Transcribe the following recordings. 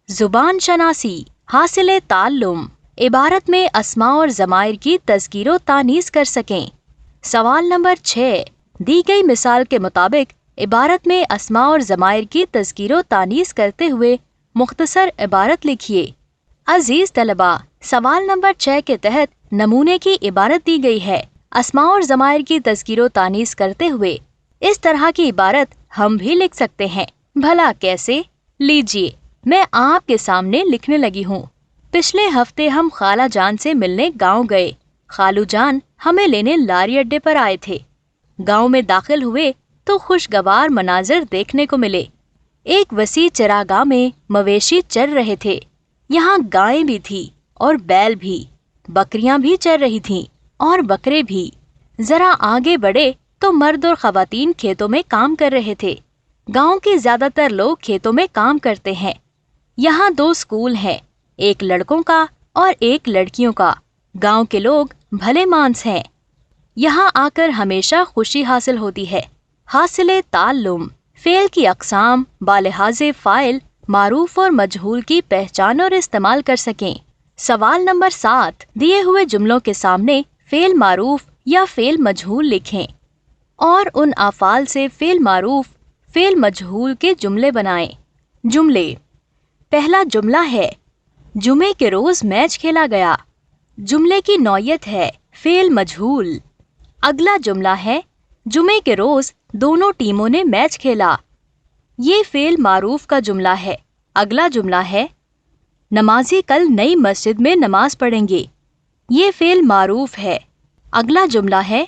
जुबान शनासी हासिल ताल्लुम इबारत में अस्मा और ज़माइर की तज़कीर तानीस कर सकें। सवाल नंबर 6, दी गई मिसाल के मुताबिक इबारत में अस्मा और ज़माइर की तज़कीर तानीस करते हुए मुख्तसर इबारत लिखिए। अजीज तलबा, सवाल नंबर 6 के तहत नमूने की इबारत दी गई है। अस्मा और ज़माइर की तज़कीर तानीस करते हुए इस तरह की इबारत हम भी लिख सकते हैं। भला कैसे? लीजिए, मैं आपके सामने लिखने लगी हूँ। पिछले हफ्ते हम खाला जान से मिलने गांव गए। खालू जान हमें लेने लारी अड्डे पर आए थे। गांव में दाखिल हुए तो खुशगवार मनाजिर देखने को मिले। एक वसी चरागाह में मवेशी चर रहे थे। यहाँ गायें भी थी और बैल भी, बकरियां भी चर रही थीं और बकरे भी। जरा आगे बढ़े तो मर्द और खवातीन खेतों में काम कर रहे थे। गांव के ज्यादातर लोग खेतों में काम करते हैं। यहाँ 2 स्कूल हैं, एक लड़कों का और एक लड़कियों का। गांव के लोग भले मानस हैं। यहाँ आकर हमेशा खुशी हासिल होती है। हासिल ताल्लुम फेल की अक़साम बालिहाज़े फ़ाइल मारूफ और मजहूल की पहचान और इस्तेमाल कर सकें। सवाल नंबर 7, दिए हुए जुमलों के सामने फेल मारूफ या फेल मजहूल लिखें और उन अफ़ाल से फेल मारूफ फेल मजहूल के जुमले बनाएं। जुमले। पहला जुमला है, जुमे के रोज मैच खेला गया। जुमले की नौयत है फेल मजहूल। अगला जुमला है, जुमे के रोज दोनों टीमों ने मैच खेला। ये फेल मारूफ का जुमला है। अगला जुमला है, नमाजी कल नई मस्जिद में नमाज पढ़ेंगे। ये फेल मारूफ है। अगला जुमला है,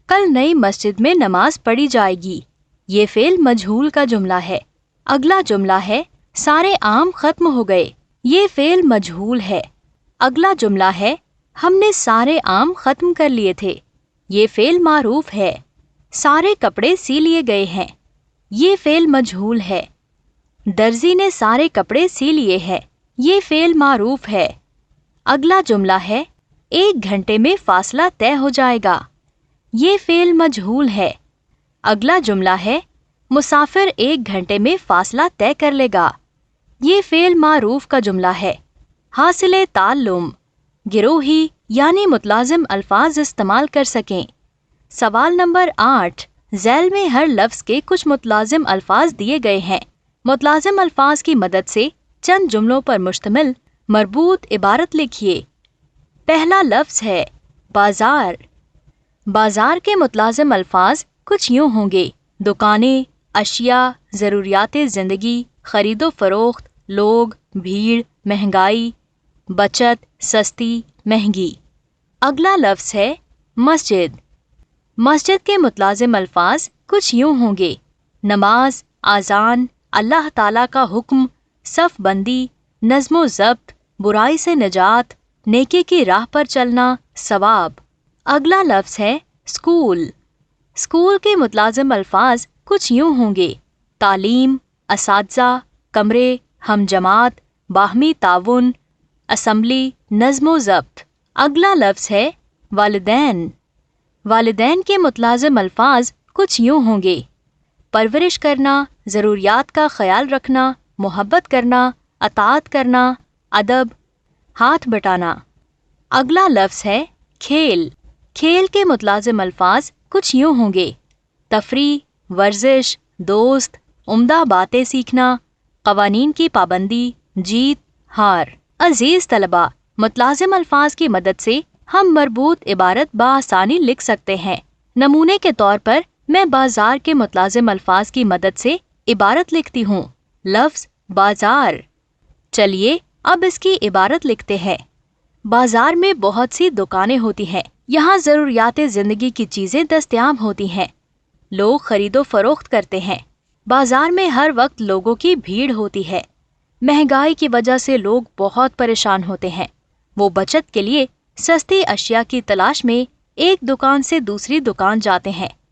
कल नई मस्जिद में नमाज पढ़ी जाएगी। ये फेल मजहूल का जुमला है। अगला जुमला है, सारे आम खत्म हो गए। ये फेल मजहूल है। अगला जुमला है, हमने सारे आम खत्म कर लिए थे। ये फेल मारूफ है। सारे कपड़े सी लिए गए हैं। ये फेल मजहूल है। दर्जी ने सारे कपड़े सी लिए हैं। ये फेल मारूफ है। अगला जुमला है, 1 घंटे में फासला तय हो जाएगा। ये फेल मजहूल है। अगला जुमला है, मुसाफिर 1 घंटे में फासला तय कर लेगा। ये फेल मारूफ का जुमला है। हासिल ताल्लुम गिरोही यानी मुतलाजिम अल्फाज इस्तेमाल कर सकें। सवाल नंबर 8, ज़ैल में हर लफ्ज़ के कुछ मुतलाजिम अल्फाज दिए गए हैं। मुतलाजिम अल्फाज की मदद से चंद जुमलों पर मुश्तमिल मरबूत इबारत लिखिए। पहला लफ्ज़ है बाजार। बाजार के मुतलाजिम अल्फाज कुछ यूँ होंगे, दुकानें, अशिया, ज़रूरियात ज़िंदगी, खरीदो फरोख्त, लोग, भीड़, महंगाई, बचत, सस्ती, महंगी। अगला लफ्ज़ है मस्जिद। मस्जिद के मुतलाजिम अल्फाज कुछ यूँ होंगे, नमाज, आज़ान, अल्लाह ताला का हुक्म, सफ़ बंदी, नज़्म ज़ब्त, बुराई से निजात, नेकी की राह पर चलना, सवाब। अगला लफ्ज़ है स्कूल। स्कूल के मुतलाजिम अल्फाज कुछ यूँ होंगे, तालीम, असातिज़ा, कमरे, हम जमात, बाहमी ताउन, असम्बली, नज़्म ज़ब्त। अगला लफ्ज़ है वालिदैन। वालिदैन के मुतलाजिम अल्फाज कुछ यूँ होंगे, परवरिश करना, ज़रूरियात का ख्याल रखना, मोहब्बत करना, अताअत करना, अदब, हाथ बटाना। अगला लफ्ज़ है खेल। खेल के मुतलाजिम अल्फाज कुछ यूँ होंगे, तफरी, वर्जिश, दोस्त, उम्दा बातें सीखना, कवानीन की पाबंदी, जीत, हार। अजीज तलबा, मुतलाजिम अल्फाज की मदद से हम मरबूत इबारत बाआसानी लिख सकते हैं। नमूने के तौर पर मैं बाजार के मुतलाजिम अल्फाज की मदद से इबारत लिखती हूँ। लफ्ज़ बाजार। चलिए अब इसकी इबारत लिखते हैं। बाजार में बहुत सी दुकानें होती हैं। यहाँ ज़रूरियात ज़िंदगी की चीज़ें दस्तयाब होती हैं। लोग खरीदो फरोख्त करते हैं। बाजार में हर वक्त लोगों की भीड़ होती है। महंगाई की वजह से लोग बहुत परेशान होते हैं। वो बचत के लिए सस्ती अशिया की तलाश में एक दुकान से दूसरी दुकान जाते हैं।